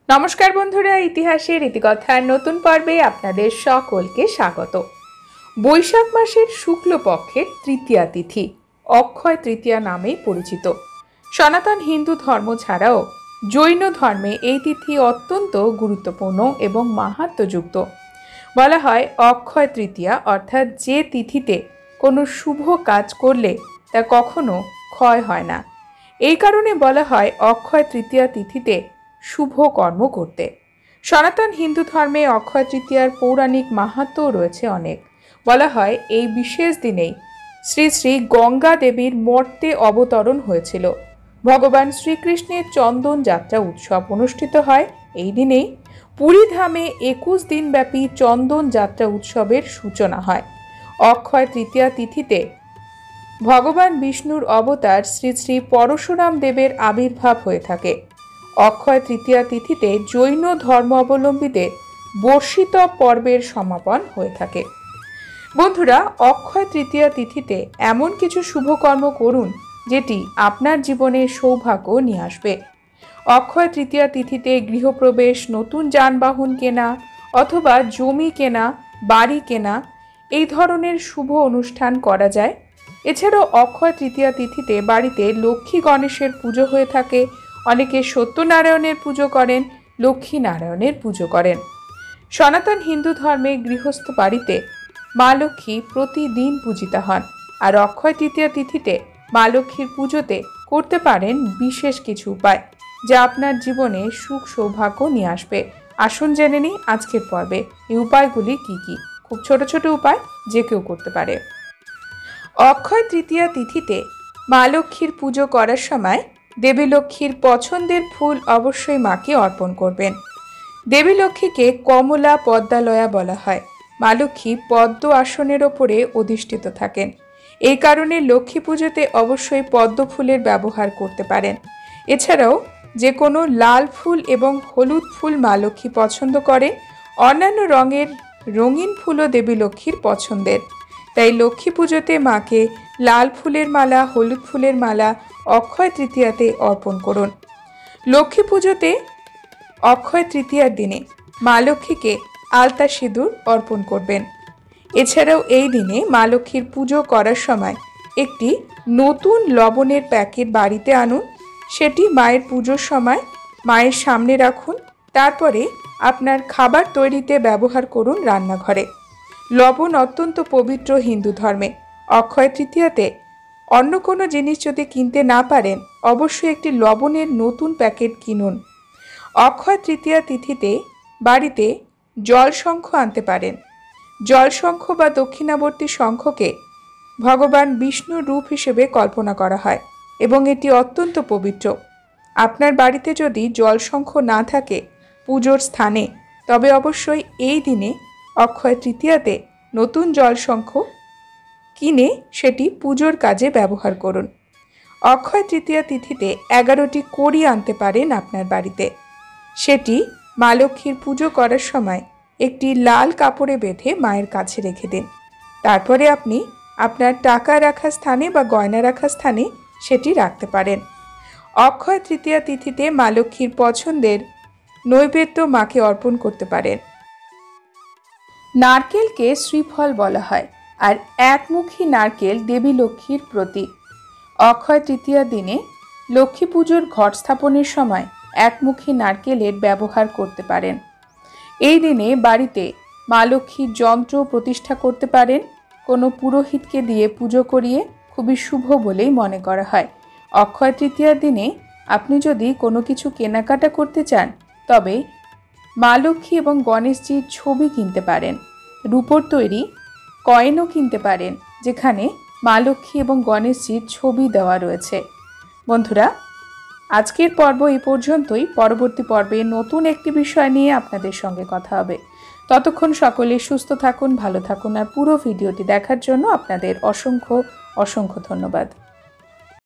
নমস্কার বন্ধুরা, ইতিহাসের ইতিকথার নতুন পর্বে আপনাদের সকলকে স্বাগত। বৈশাখ মাসের শুক্লপক্ষের তৃতীয়া তিথি অক্ষয় তৃতীয়া নামেই পরিচিত। সনাতন হিন্দু ধর্ম ছাড়াও জৈন ধর্মে এই তিথি অত্যন্ত গুরুত্বপূর্ণ এবং মাহাত্ম্যযুক্ত। বলা হয় অক্ষয় তৃতীয়া অর্থাৎ যে তিথিতে কোনো শুভ কাজ করলে তা কখনো ক্ষয় হয় না। এই কারণে বলা হয় অক্ষয় তৃতীয়া তিথিতে শুভ কর্ম করতে। সনাতন হিন্দু ধর্মে অক্ষয় তৃতীয়ার পৌরাণিক মাহাত্ম্য রয়েছে অনেক। বলা হয় এই বিশেষ দিনেই শ্রী শ্রী গঙ্গা দেবীর মর্তে অবতরণ হয়েছিল। ভগবান শ্রীকৃষ্ণের চন্দন যাত্রা উৎসব অনুষ্ঠিত হয় এই দিনেই। পুরী ধামে 21 দিনব্যাপী চন্দন যাত্রা উৎসবের সূচনা হয়। অক্ষয় তৃতীয়া তিথিতে ভগবান বিষ্ণুর অবতার শ্রী শ্রী পরশুরাম দেবের আবির্ভাব হয়ে থাকে। অক্ষয় তৃতীয়া তিথিতে জৈন ধর্মাবলম্বীদের বর্ষিত পর্বের সমাপন হয়ে থাকে। বন্ধুরা, অক্ষয় তৃতীয়া তিথিতে এমন কিছু শুভকর্ম করুন যেটি আপনার জীবনে সৌভাগ্য নিয়ে আসবে। অক্ষয় তৃতীয়া তিথিতে গৃহপ্রবেশ, নতুন যানবাহন কেনা অথবা জমি কেনা, বাড়ি কেনা এই ধরনের শুভ অনুষ্ঠান করা যায়। এছাড়াও অক্ষয় তৃতীয়া তিথিতে বাড়িতে লক্ষ্মী গণেশের পুজো হয়ে থাকে। অনেকে সত্যনারায়ণের পুজো করেন, লক্ষ্মী নারায়ণের পুজো করেন। সনাতন হিন্দু ধর্মে গৃহস্থ বাড়িতে মা লক্ষ্মী প্রতিদিন পূজিতা হন। আর অক্ষয় তৃতীয়া তিথিতে মা লক্ষ্মীর পুজোতে করতে পারেন বিশেষ কিছু উপায় যা আপনার জীবনে সুখ সৌভাগ্য নিয়ে আসবে। আসুন জেনে নিই আজকের পর্বে এই উপায়গুলি কি কি। খুব ছোট ছোট উপায়, যে কেউ করতে পারে। অক্ষয় তৃতীয়া তিথিতে মা লক্ষ্মীর পুজো করার সময় দেবী লক্ষ্মীর পছন্দের ফুল অবশ্যই মাকে অর্পণ করবেন। দেবী লক্ষ্মীকে কমলা পদ্মালয়া বলা হয়। মা লক্ষ্মী পদ্ম আসনের ওপরে অধিষ্ঠিত থাকেন। এই কারণে লক্ষ্মী পুজোতে অবশ্যই পদ্ম ফুলের ব্যবহার করতে পারেন। এছাড়াও যে কোনো লাল ফুল এবং হলুদ ফুল মা লক্ষ্মী পছন্দ করেন। অন্যান্য রঙের রঙিন ফুলও দেবী লক্ষ্মীর পছন্দের। তাই লক্ষ্মী পুজোতে মাকে লাল ফুলের মালা, হলুদ ফুলের মালা অক্ষয় তৃতীয়াতে অর্পণ করুন। লক্ষ্মী পুজোতে অক্ষয় তৃতীয়ার দিনে মা লক্ষ্মীকে আলতা সিঁদুর অর্পণ করবেন। এছাড়াও এই দিনে মা লক্ষ্মীর পুজো করার সময় একটি নতুন লবণের প্যাকেট বাড়িতে আনুন। সেটি মায়ের পুজোর সময় মায়ের সামনে রাখুন। তারপরে আপনার খাবার তৈরিতে ব্যবহার করুন রান্নাঘরে। লবণ অত্যন্ত পবিত্র হিন্দু ধর্মে। অক্ষয় তৃতীয়াতে অন্য কোনো জিনিস যদি কিনতে না পারেন, অবশ্যই একটি লবণের নতুন প্যাকেট কিনুন। অক্ষয় তৃতীয়া তিথিতে বাড়িতে জলশঙ্খ আনতে পারেন। জলশঙ্খ বা দক্ষিণাবর্তী শঙ্খকে ভগবান বিষ্ণুর রূপ হিসেবে কল্পনা করা হয় এবং এটি অত্যন্ত পবিত্র। আপনার বাড়িতে যদি জলশঙ্খ না থাকে পুজোর স্থানে, তবে অবশ্যই এই দিনে অক্ষয় তৃতীয়াতে নতুন জলশঙ্খ কিনে সেটি পুজোর কাজে ব্যবহার করুন। অক্ষয় তৃতীয়া তিথিতে 11টি কড়ি আনতে পারেন আপনার বাড়িতে। সেটি মা লক্ষ্মীর পুজো করার সময় একটি লাল কাপড়ে বেঁধে মায়ের কাছে রেখে দিন। তারপরে আপনি আপনার টাকা রাখার স্থানে বা গয়না রাখার স্থানে সেটি রাখতে পারেন। অক্ষয় তৃতীয়া তিথিতে মা লক্ষ্মীর পছন্দের নৈবেদ্য মাকে অর্পণ করতে পারেন। নারকেলকে শ্রীফল বলা হয়, আর একমুখী নারকেল দেবী লক্ষ্মীর প্রতীক। অক্ষয় তৃতীয়ার দিনে লক্ষ্মী পুজোর ঘট স্থাপনের সময় একমুখী নারকেলের ব্যবহার করতে পারেন। এই দিনে বাড়িতে মা লক্ষ্মীর যন্ত্র প্রতিষ্ঠা করতে পারেন। কোনো পুরোহিতকে দিয়ে পুজো করিয়ে খুবই শুভ বলেই মনে করা হয়। অক্ষয় তৃতীয়ার দিনে আপনি যদি কোনো কিছু কেনাকাটা করতে চান, তবে মা লক্ষ্মী এবং গণেশজির ছবি কিনতে পারেন। রূপোর তৈরি কয়েনও কিনতে পারেন, যেখানে মা লক্ষ্মী এবং গণেশজির ছবি দেওয়া রয়েছে। বন্ধুরা, আজকের পর্ব এই পর্যন্তই। পরবর্তী পর্বে নতুন একটি বিষয় নিয়ে আপনাদের সঙ্গে কথা হবে। ততক্ষণ সকলে সুস্থ থাকুন, ভালো থাকুন। আর পুরো ভিডিওটি দেখার জন্য আপনাদের অসংখ্য অসংখ্য ধন্যবাদ।